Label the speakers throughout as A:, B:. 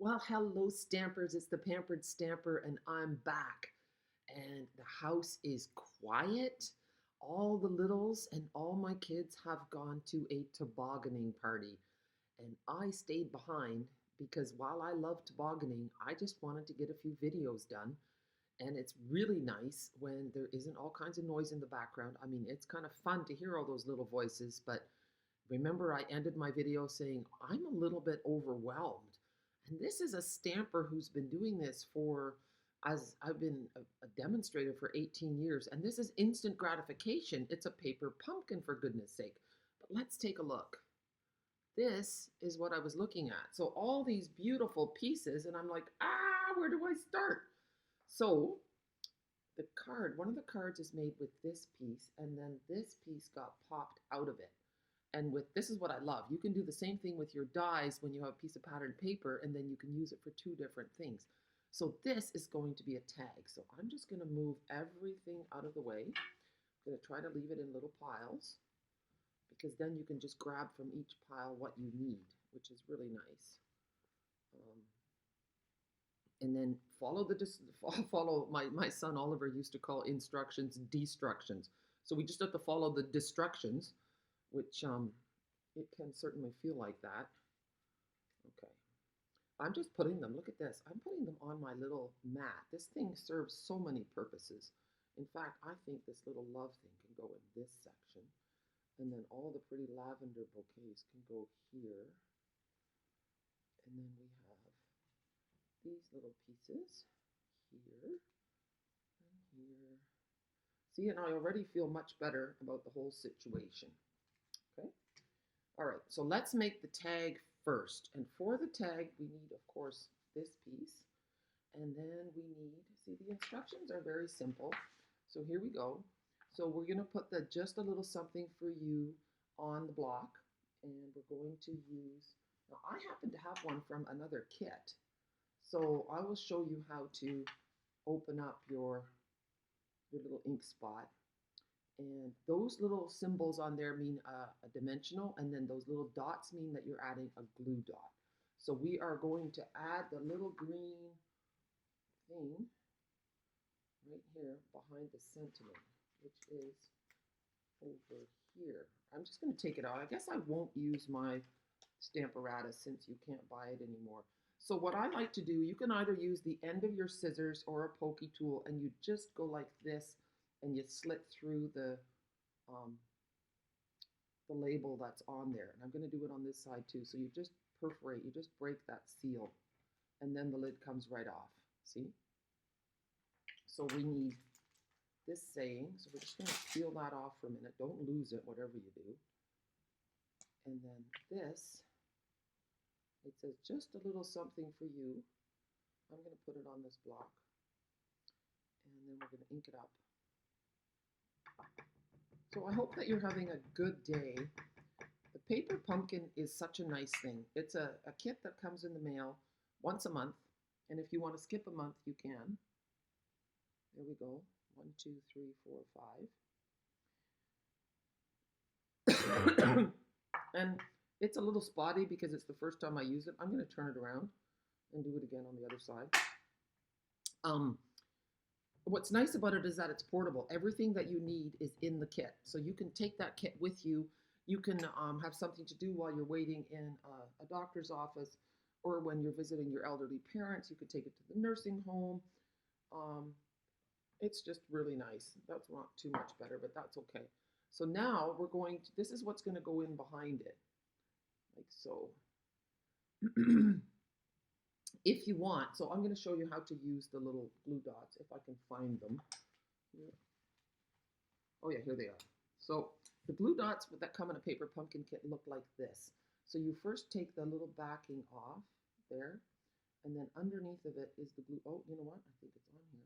A: Well, hello, Stampers. It's the Pampered Stamper, and I'm back. And the house is quiet. All the littles and all my kids have gone to a tobogganing party. And I stayed behind because while I love tobogganing, I just wanted to get a few videos done. And it's really nice when there isn't all kinds of noise in the background. I mean, it's kind of fun to hear all those little voices, but remember, I ended my video saying I'm a little bit overwhelmed. And this is a stamper who's been doing this for, as I've been a demonstrator for 18 years. And this is instant gratification. It's a paper pumpkin, for goodness sake. But let's take a look. This is what I was looking at. So all these beautiful pieces, and I'm like, where do I start? So the card, one of the cards is made with this piece, and then this piece got popped out of it. And with this is what I love. You can do the same thing with your dies when you have a piece of patterned paper, and then you can use it for two different things. So this is going to be a tag. So I'm just going to move everything out of the way. I'm going to try to leave it in little piles because then you can just grab from each pile what you need, which is really nice. And then follow follow my son Oliver used to call instructions destructions. So we just have to follow the destructions, which it can certainly feel like that. Okay, I'm just putting them, look at this, I'm putting them on my little mat. This thing serves so many purposes. In fact, I think this little love thing can go in this section, and then all the pretty lavender bouquets can go here. And then we have these little pieces here and here. See, and I already feel much better about the whole situation. Okay. All right, so let's make the tag first. And for the tag, we need, of course, this piece. And then we need, see, the instructions are very simple. So here we go. So we're going to put just a little something for you on the block. And we're going to use, now I happen to have one from another kit. So I will show you how to open up your little ink spot. And those little symbols on there mean a dimensional, and then those little dots mean that you're adding a glue dot. So we are going to add the little green thing right here behind the sentiment, which is over here. I'm just going to take it out. I guess I won't use my Stamparatus since you can't buy it anymore. So what I like to do, you can either use the end of your scissors or a pokey tool, and you just go like this, and you slit through the label that's on there. And I'm going to do it on this side too. So you just perforate, you just break that seal, and then the lid comes right off. See? So we need this saying. So we're just going to peel that off for a minute. Don't lose it, whatever you do. And then this, it says just a little something for you. I'm going to put it on this block. And then we're going to ink it up. So I hope that you're having a good day. The paper pumpkin is such a nice thing. It's a kit that comes in the mail once a month. And if you want to skip a month, you can. There we go. 1, 2, 3, 4, 5. And it's a little spotty because it's the first time I use it. I'm going to turn it around and do it again on the other side. What's nice about it is that it's portable. Everything that you need is in the kit. So you can take that kit with you. You can have something to do while you're waiting in a doctor's office, or when you're visiting your elderly parents. You could take it to the nursing home. It's just really nice. That's not too much better, but that's okay. So now we're going to, this is what's going to go in behind it, like so. If you want, so I'm going to show you how to use the little glue dots, if I can find them. Oh yeah, here they are. So the glue dots that come in a paper pumpkin kit look like this. So you first take the little backing off there, and then underneath of it is the glue. Oh, you know what? I think it's on here.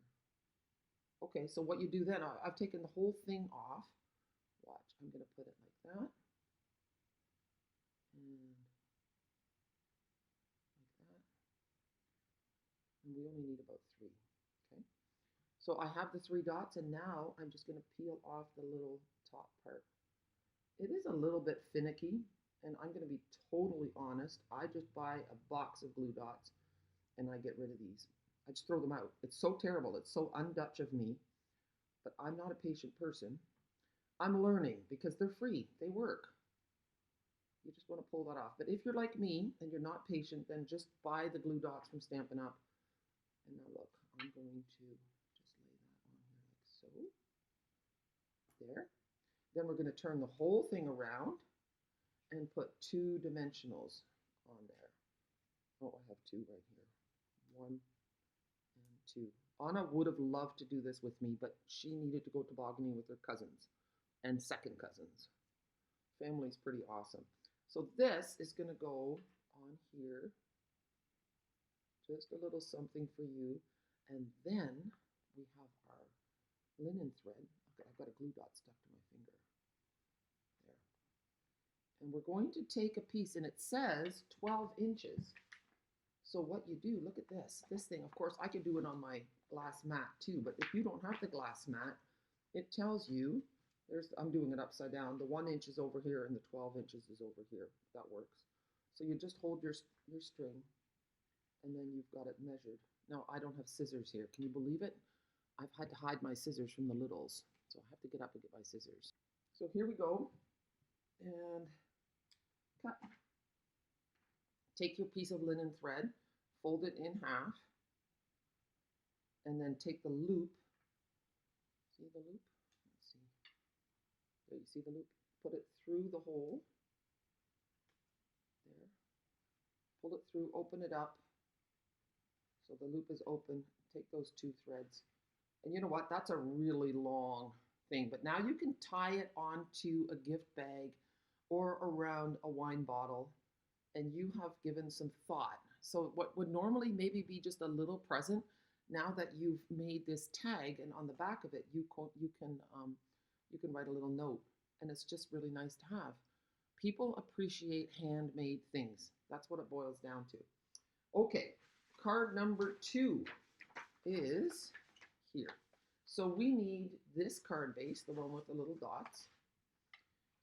A: Okay, so what you do then, I've taken the whole thing off. Watch, I'm going to put it like that. And and we only need about 3, okay? So I have the 3 dots, and now I'm just going to peel off the little top part. It is a little bit finicky, and I'm going to be totally honest. I just buy a box of glue dots, and I get rid of these. I just throw them out. It's so terrible. It's so un-Dutch of me, but I'm not a patient person. I'm learning because they're free. They work. You just want to pull that off. But if you're like me and you're not patient, then just buy the glue dots from Stampin' Up. And now look, I'm going to just lay that on here like so. There. Then we're going to turn the whole thing around and put 2 dimensionals on there. Oh, I have 2 right here. 1 and 2. Anna would have loved to do this with me, but she needed to go tobogganing with her cousins and second cousins. Family's pretty awesome. So this is going to go on here. Just a little something for you. And then we have our linen thread. Okay, I've got a glue dot stuck to my finger. There. And we're going to take a piece, and it says 12 inches. So what you do, look at this. This thing, of course, I could do it on my glass mat too, but if you don't have the glass mat, it tells you, I'm doing it upside down, the 1 inch is over here and the 12 inches is over here. That works. So you just hold your string, and then you've got it measured. Now, I don't have scissors here. Can you believe it? I've had to hide my scissors from the littles, so I have to get up and get my scissors. So here we go, and cut. Take your piece of linen thread, fold it in half, and then take the loop. See the loop? Let's see. There, you see the loop? Put it through the hole. There. Pull it through, open it up. So the loop is open. Take those 2 threads. And you know what? That's a really long thing. But now you can tie it onto a gift bag or around a wine bottle, and you have given some thought. So what would normally maybe be just a little present, now that you've made this tag, and on the back of it you can write a little note, and it's just really nice to have. People appreciate handmade things. That's what it boils down to. Okay, card number 2 is here. So we need this card base, the one with the little dots,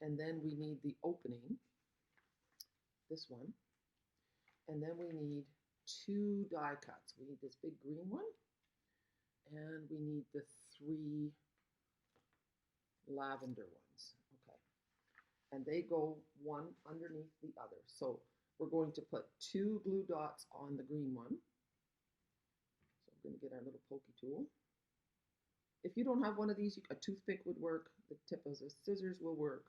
A: and then we need the opening, this one, and then we need 2 die cuts. We need this big green one, and we need the 3 lavender ones. Okay, and they go one underneath the other. So we're going to put 2 glue dots on the green one. So we're going to get our little pokey tool. If you don't have one of these, a toothpick would work. The tip of the scissors will work.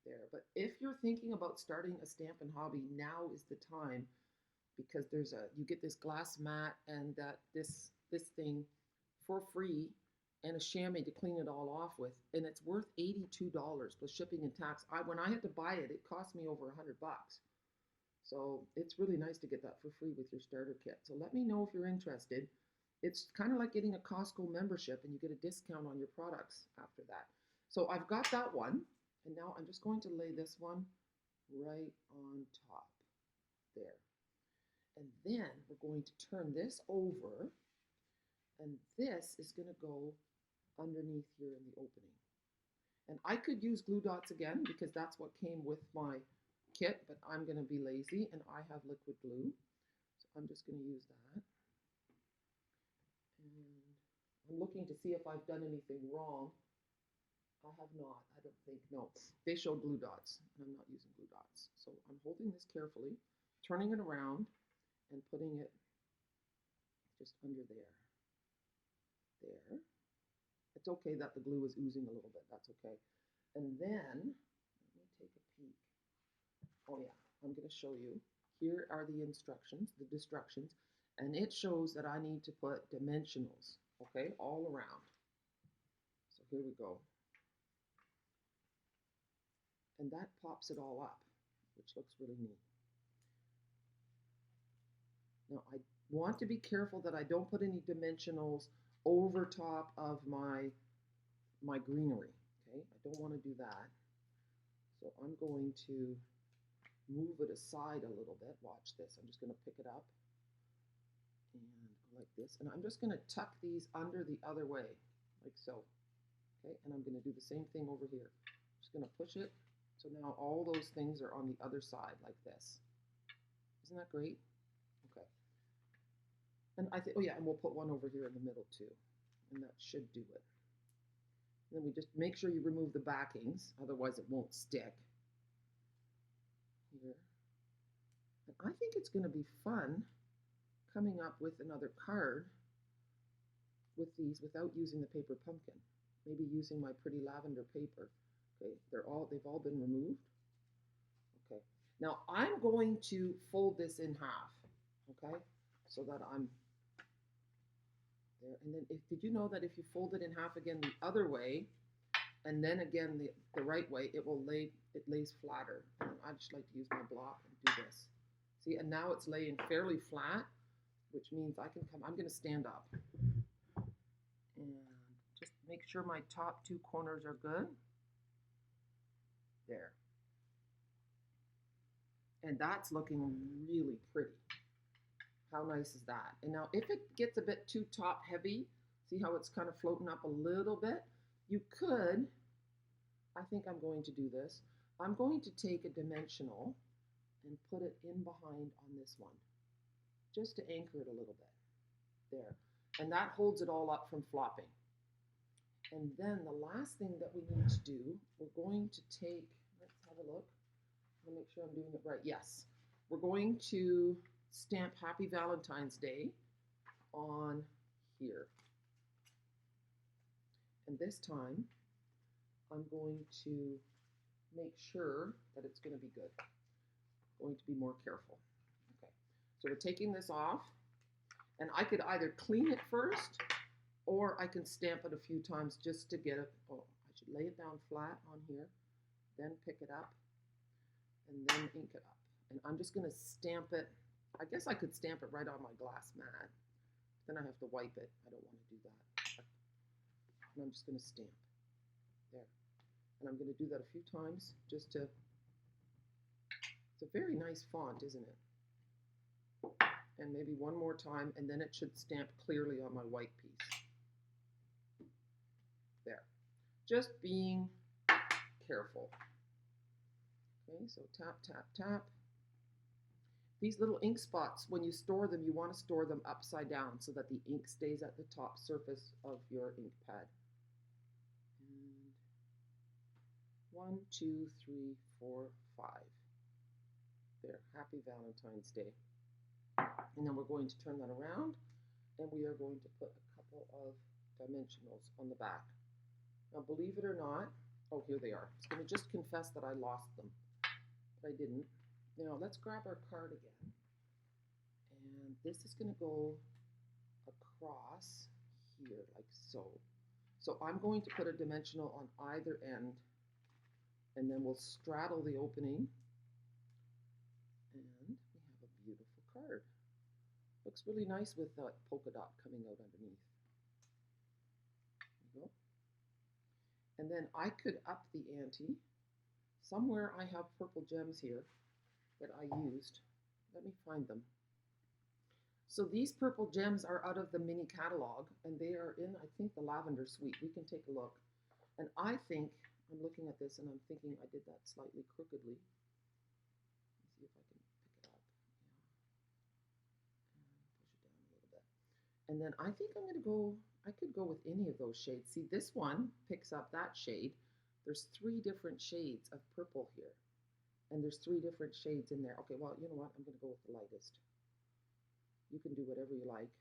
A: There. But if you're thinking about starting a stampin' hobby, now is the time, because you get this glass mat and this thing for free, and a chamois to clean it all off with, and it's worth $82 plus shipping and tax. When I had to buy it, it cost me over $100. So it's really nice to get that for free with your starter kit. So let me know if you're interested. It's kind of like getting a Costco membership, and you get a discount on your products after that. So I've got that one. And now I'm just going to lay this one right on top there. And then we're going to turn this over, and this is going to go underneath here in the opening. And I could use glue dots again, because that's what came with my kit, but I'm going to be lazy, and I have liquid glue. So I'm just going to use that. And I'm looking to see if I've done anything wrong. I have not, I don't think, no. They show glue dots, and I'm not using glue dots. So I'm holding this carefully, turning it around, and putting it just under there. There. It's okay that the glue is oozing a little bit, that's okay. And then, let me take a peek. Oh yeah, I'm gonna show you. Here are the instructions, the destructions, and it shows that I need to put dimensionals, okay, all around. So here we go. And that pops it all up, which looks really neat. Now I want to be careful that I don't put any dimensionals over top of my greenery, okay? I don't want to do that. So I'm going to move it aside a little bit. Watch this. I'm just going to pick it up and go like this. And I'm just going to tuck these under the other way, like so. Okay, and I'm going to do the same thing over here. I'm just going to push it. So now all those things are on the other side like this. Isn't that great? Okay. And I think, oh yeah, and we'll put one over here in the middle too. And that should do it. And then we just make sure you remove the backings, otherwise it won't stick. Here. And I think it's going to be fun coming up with another card with these without using the paper pumpkin. Maybe using my pretty lavender paper. Okay, they've all been removed. Okay, now I'm going to fold this in half, okay, so that I'm there. And then did you know that if you fold it in half again the other way, and then again the right way, it lays flatter. And I just like to use my block and do this. See, and now it's laying fairly flat, which means I'm going to stand up. And just make sure my top two corners are good. There. And that's looking really pretty. How nice is that? And now if it gets a bit too top heavy, see how it's kind of floating up a little bit? You could, I think I'm going to do this. I'm going to take a dimensional and put it in behind on this one, just to anchor it a little bit. There. And that holds it all up from flopping. And then the last thing that we need to do, we're going to take, let's have a look. I'll make sure I'm doing it right. Yes. We're going to stamp Happy Valentine's Day on here. And this time, I'm going to make sure that it's going to be good. Going to be more careful. Okay. So we're taking this off. And I could either clean it first, or I can stamp it a few times just to get it. Oh, I should lay it down flat on here, then pick it up, and then ink it up. And I'm just going to stamp it. I guess I could stamp it right on my glass mat. Then I have to wipe it. I don't want to do that. And I'm just going to stamp. There. And I'm going to do that a few times just to, it's a very nice font, isn't it? And maybe one more time, and then it should stamp clearly on my white piece. There. Just being careful. Okay, so tap, tap, tap. These little ink spots, when you store them, you want to store them upside down so that the ink stays at the top surface of your ink pad. And 1, 2, 3, 4, 5. There, Happy Valentine's Day. And then we're going to turn that around, and we are going to put a couple of dimensionals on the back. Now, believe it or not, oh, here they are. I was going to just confess that I lost them, but I didn't. Now, let's grab our card again. And this is going to go across here, like so. So I'm going to put a dimensional on either end, and then we'll straddle the opening. And we have a beautiful card. Looks really nice with that polka dot coming out underneath. There you go. And then I could up the ante. Somewhere I have purple gems here that I used. Let me find them. So these purple gems are out of the mini catalog, and they are in, I think, the Lavender suite. We can take a look. And I think, I'm looking at this and I'm thinking I did that slightly crookedly. Let's see if I can pick it up. Yeah. And push it down a little bit. And then I think I'm going to go, I could go with any of those shades. See, this one picks up that shade. There's 3 different shades of purple here. And there's 3 different shades in there. Okay, well, you know what? I'm going to go with the lightest. You can do whatever you like.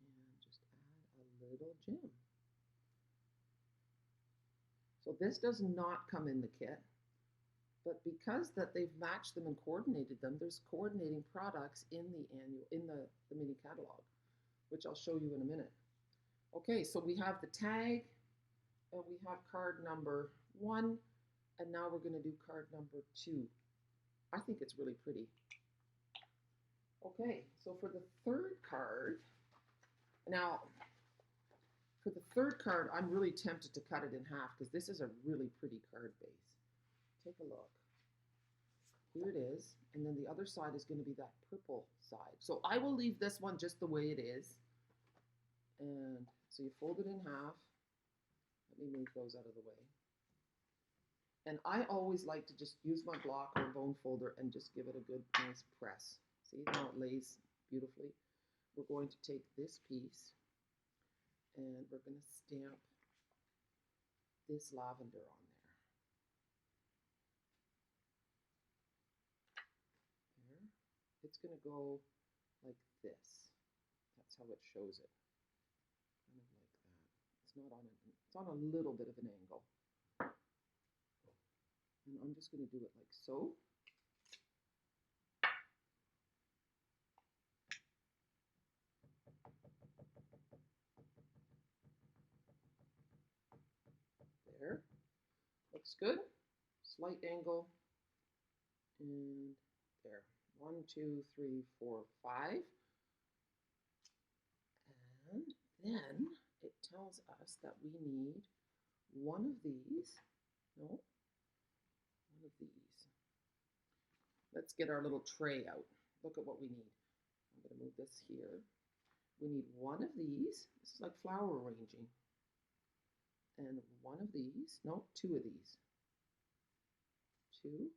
A: And just add a little gem. So this does not come in the kit. But because that they've matched them and coordinated them, there's coordinating products in the mini catalog, which I'll show you in a minute. Okay, so we have the tag, and we have card number 1, and now we're going to do card number 2. I think it's really pretty. Okay, so for the third card, now for the third card, I'm really tempted to cut it in half because this is a really pretty card base. Take a look. Here it is, and then the other side is going to be that purple side. So I will leave this one just the way it is. And so you fold it in half. Let me move those out of the way. And I always like to just use my block or bone folder and just give it a good, nice press. See how it lays beautifully? We're going to take this piece and we're going to stamp this lavender on there. There. It's going to go like this. That's how it shows it. Kind of like that. It's on a little bit of an angle. And I'm just going to do it like so. There. Looks good. Slight angle. And there. 1, 2, 3, 4, 5. And then it tells us that we need one of these. No, one of these. Let's get our little tray out. Look at what we need. I'm going to move this here. We need one of these. This is like flower arranging. And one of these. No, two of these. Two.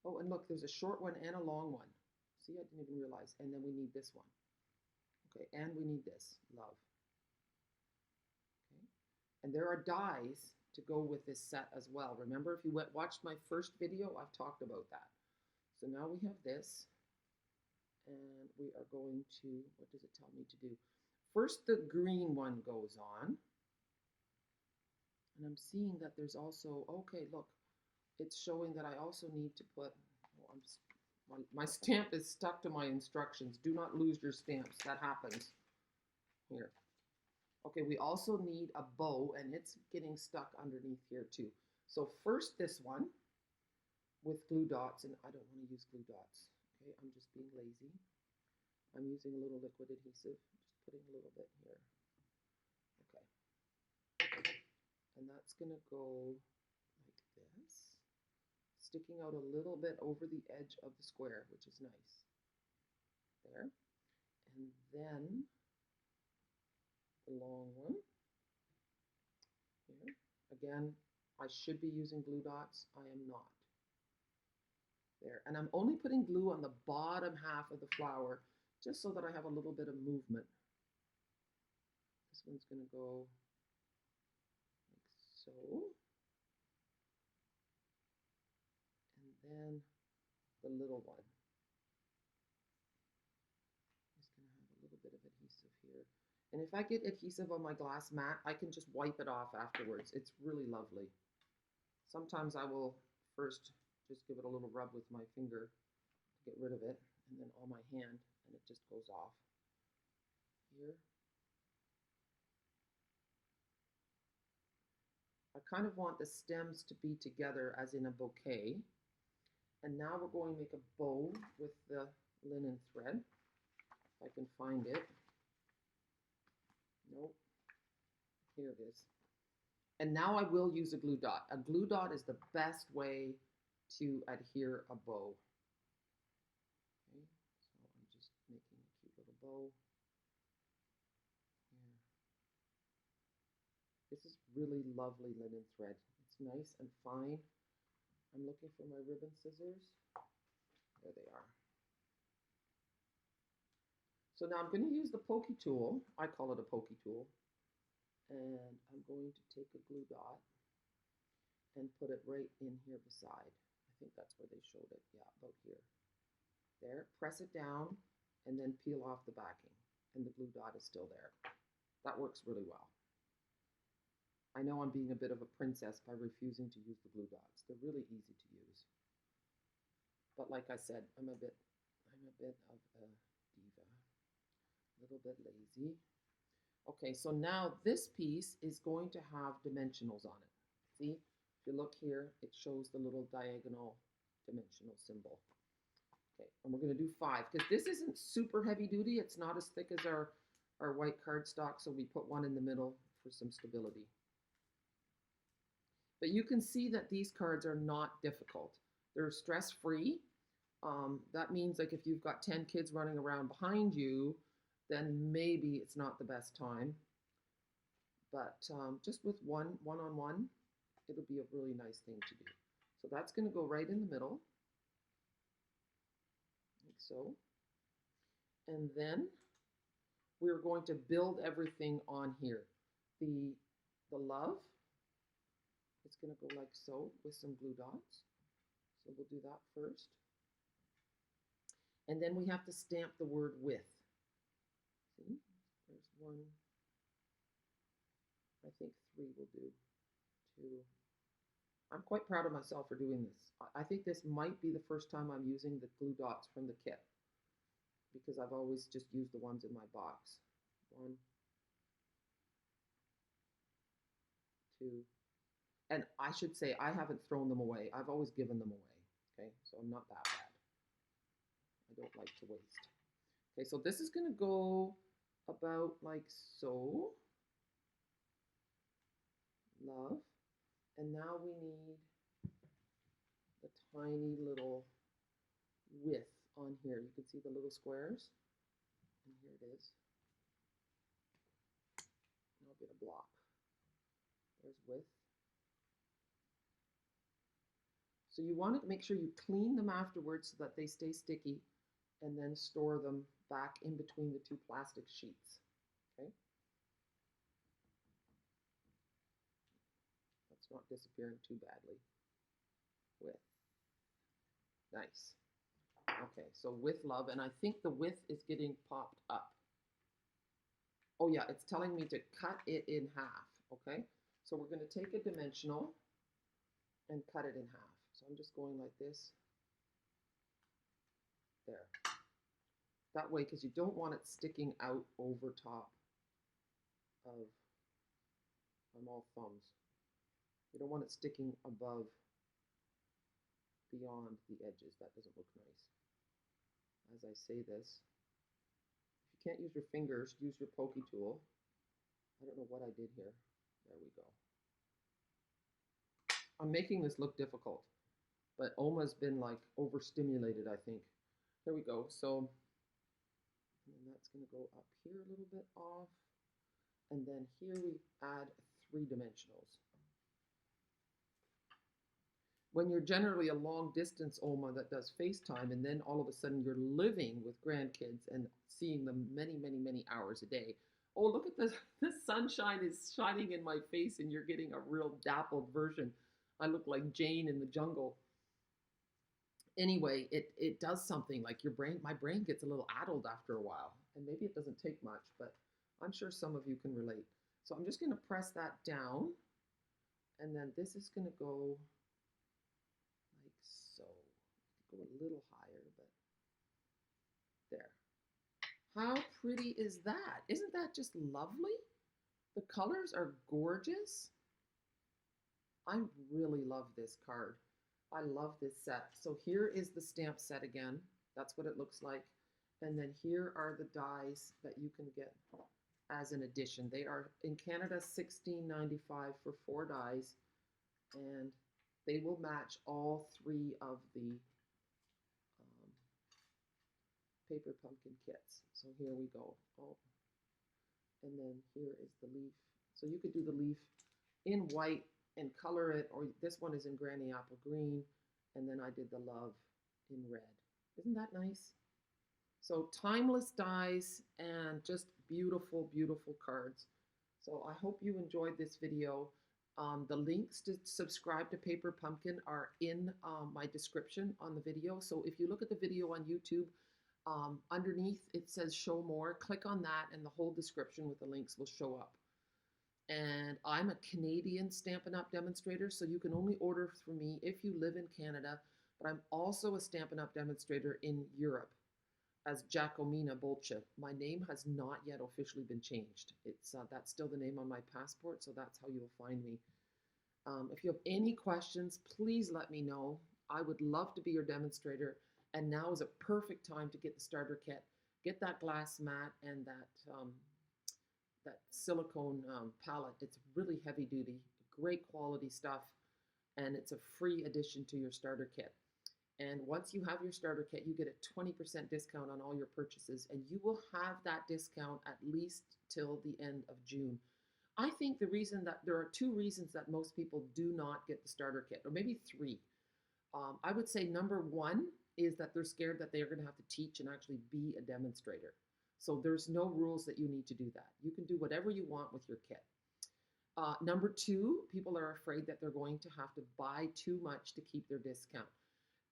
A: Oh, and look, there's a short one and a long one. See, I didn't even realize. And then we need this one. Okay, and we need this, love. Okay, and there are dies to go with this set as well. Remember, if you watched my first video, I've talked about that. So now we have this, and we are going to, what does it tell me to do? First, the green one goes on, and I'm seeing that there's also, okay, look, it's showing that I also need to put, oh, my stamp is stuck to my instructions. Do not lose your stamps. That happens. Here. Okay, we also need a bow, and it's getting stuck underneath here too. So first this one with glue dots, and I don't want to use glue dots. Okay, I'm just being lazy. I'm using a little liquid adhesive, just putting a little bit here. Okay. And that's going to go like this, sticking out a little bit over the edge of the square, which is nice. There. And then the long one here. Again, I should be using glue dots. I am not. There. And I'm only putting glue on the bottom half of the flower just so that I have a little bit of movement. This one's going to go like so. And then the little one. Just going to have a little bit of adhesive here. And if I get adhesive on my glass mat, I can just wipe it off afterwards. It's really lovely. Sometimes I will first just give it a little rub with my finger to get rid of it, and then on my hand, and it just goes off. Here. I kind of want the stems to be together as in a bouquet. And now we're going to make a bow with the linen thread. If I can find it. Nope. Here it is. And now I will use a glue dot. A glue dot is the best way to adhere a bow. Okay, so I'm just making a cute little bow. Here. This is really lovely linen thread. It's nice and fine. I'm looking for my ribbon scissors. There they are. So now I'm going to use the pokey tool. I call it a pokey tool. And I'm going to take a glue dot and put it right in here beside. I think that's where they showed it. Yeah, about here. There. Press it down and then peel off the backing. And the glue dot is still there. That works really well. I know I'm being a bit of a princess by refusing to use the glue dots. They're really easy to use. But like I said, I'm a bit of a diva. A little bit lazy. Okay, so now this piece is going to have dimensionals on it. See, if you look here, it shows the little diagonal dimensional symbol. Okay, and we're going to do 5 because this isn't super heavy duty. It's not as thick as our white cardstock, so we put one in the middle for some stability. But you can see that these cards are not difficult. They're stress-free. That means like if you've got 10 kids running around behind you, then maybe it's not the best time. But just with one-on-one, it'll be a really nice thing to do. So that's going to go right in the middle, like so. And then we're going to build everything on here. The love is going to go like so with some glue dots. So we'll do that first. And then we have to stamp the word with. See, there's one. I think 3 will do. 2. I'm quite proud of myself for doing this. I think this might be the first time I'm using the glue dots from the kit, because I've always just used the ones in my box. 1, 2, and I should say I haven't thrown them away. I've always given them away. Okay, so I'm not that bad. I don't like to waste. Okay, so this is going to go about like so. Love. And now we need the tiny little width on here. You can see the little squares. And here it is. Now I'll get a block. There's width. So you want to make sure you clean them afterwards so that they stay sticky, and then store them back in between the 2 plastic sheets. Okay? That's not disappearing too badly. Width. Nice. Okay, so with love, and I think the width is getting popped up. Oh yeah, it's telling me to cut it in half, okay? So we're going to take a dimensional and cut it in half. So I'm just going like this. There. That way, because you don't want it sticking out over top of, I'm all thumbs. You don't want it sticking above, beyond the edges. That doesn't look nice. As I say this, if you can't use your fingers, use your pokey tool. I don't know what I did here. There we go. I'm making this look difficult, but Oma's been like overstimulated, I think. Here we go. So, and then that's going to go up here a little bit off. And then here we add 3 dimensionals. When you're generally a long distance Oma that does FaceTime, and then all of a sudden you're living with grandkids and seeing them many, many, many hours a day. Oh, look at this. The sunshine is shining in my face and you're getting a real dappled version. I look like Jane in the jungle. Anyway, it does something like my brain gets a little addled after a while. And maybe it doesn't take much, but I'm sure some of you can relate. So I'm just going to press that down. And then this is going to go so. Go a little higher, but there. How pretty is that? Isn't that just lovely? The colors are gorgeous. I really love this card. I love this set. So here is the stamp set again. That's what it looks like. And then here are the dies that you can get as an addition. They are in Canada $16.95 for 4 dies, and they will match all 3 of the paper pumpkin kits. So here we go. Oh, and then here is the leaf. So you could do the leaf in white and color it, or this one is in Granny Apple Green, and then I did the love in red. Isn't that nice? So timeless dies and just beautiful, beautiful cards. So I hope you enjoyed this video. The links to subscribe to Paper Pumpkin are in my description on the video. So if you look at the video on YouTube, underneath it says show more. Click on that and the whole description with the links will show up. And I'm a Canadian Stampin' Up! Demonstrator, so you can only order through me if you live in Canada. But I'm also a Stampin' Up! Demonstrator in Europe as Jacomina Bolcha. My name has not yet officially been changed. It's that's still the name on my passport, so that's how you'll find me. If you have any questions, please let me know. I would love to be your demonstrator, and now is a perfect time to get the starter kit. Get that glass mat and that silicone palette. It's really heavy duty, great quality stuff, and it's a free addition to your starter kit. And once you have your starter kit, you get a 20% discount on all your purchases, and you will have that discount at least till the end of June. I think the reason that there are two reasons that most people do not get the starter kit, or maybe three. I would say number one is that they're scared that they're going to have to teach and actually be a demonstrator. So there's no rules that you need to do that. You can do whatever you want with your kit. Number two, people are afraid that they're going to have to buy too much to keep their discount.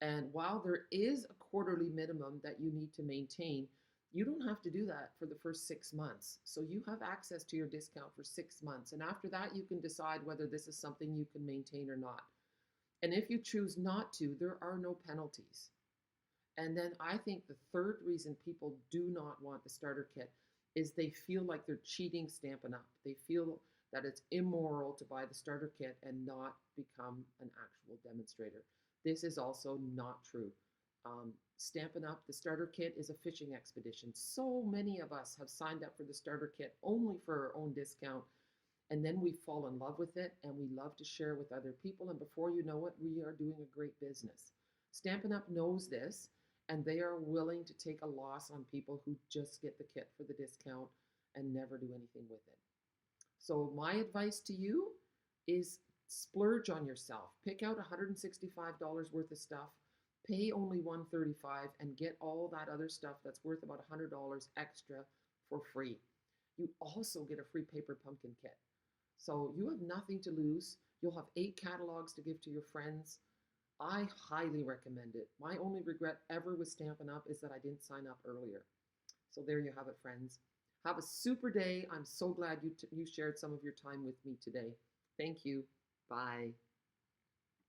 A: And while there is a quarterly minimum that you need to maintain, you don't have to do that for the first 6 months. So you have access to your discount for 6 months. And after that, you can decide whether this is something you can maintain or not. And if you choose not to, there are no penalties. And then I think the third reason people do not want the starter kit is they feel like they're cheating Stampin' Up. They feel that it's immoral to buy the starter kit and not become an actual demonstrator. This is also not true. Stampin' Up, the starter kit is a fishing expedition. So many of us have signed up for the starter kit only for our own discount, and then we fall in love with it and we love to share with other people, and before you know it, we are doing a great business. Stampin' Up knows this, and they are willing to take a loss on people who just get the kit for the discount and never do anything with it. So my advice to you is splurge on yourself. Pick out $165 worth of stuff, pay only $135, and get all that other stuff that's worth about $100 extra for free. You also get a free paper pumpkin kit. So you have nothing to lose. You'll have 8 catalogs to give to your friends. I highly recommend it. My only regret ever with Stampin' Up is that I didn't sign up earlier. So there you have it, friends. Have a super day. I'm so glad you shared some of your time with me today. Thank you. Bye.